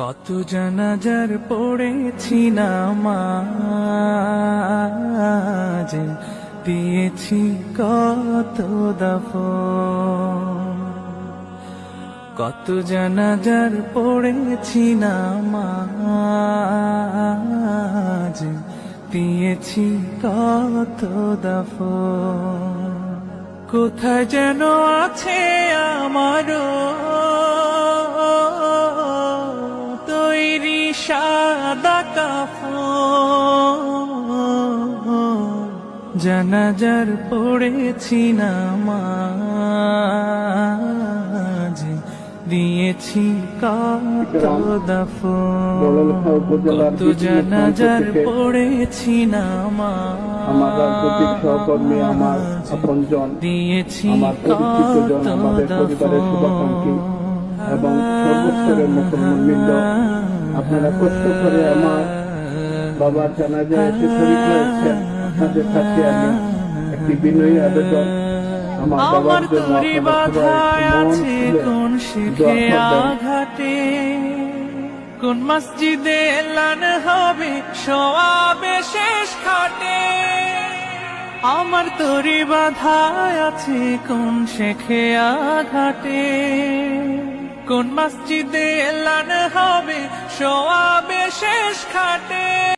কত জানাজার পড়েছি নামাজ, দিয়েছি কত দাফন। কত জানাজার পড়েছি নামাজ, দিয়েছি কত দাফন। কোথায় যেন আছে আমারও তৈরি সাদা কাফন। জানাজার পড়েছি নামাজ, দিয়েছি কত দাফন। কত জানাজার পড়েছি নামাজ, আমার রাজনৈতিক সহকর্মী, আমার আপনজন, দিয়েছি আমার পরিচিত জন, আমাদের পরিবারের শুভাকাঙ্ক্ষী এবং সর্বস্তরের মুসলমানবৃন্দ, আপনারা কষ্ট করে আমার বাবার জানাজায় এসে শরীক হয়েছেন। আপনাদের কাছে আমি একটি বিনয়ী আবেদন, আমার বাবার জন্য আছে কোন শিখে আঘাটে, কোন মসজিদে এলান হবে সওয়াবে শেষ খাটে। আমার তরি বাধা আছে কোন শেখে আঘাটে, কোন মসজিদে এলান হবে সওয়াবে শেষ খাটে।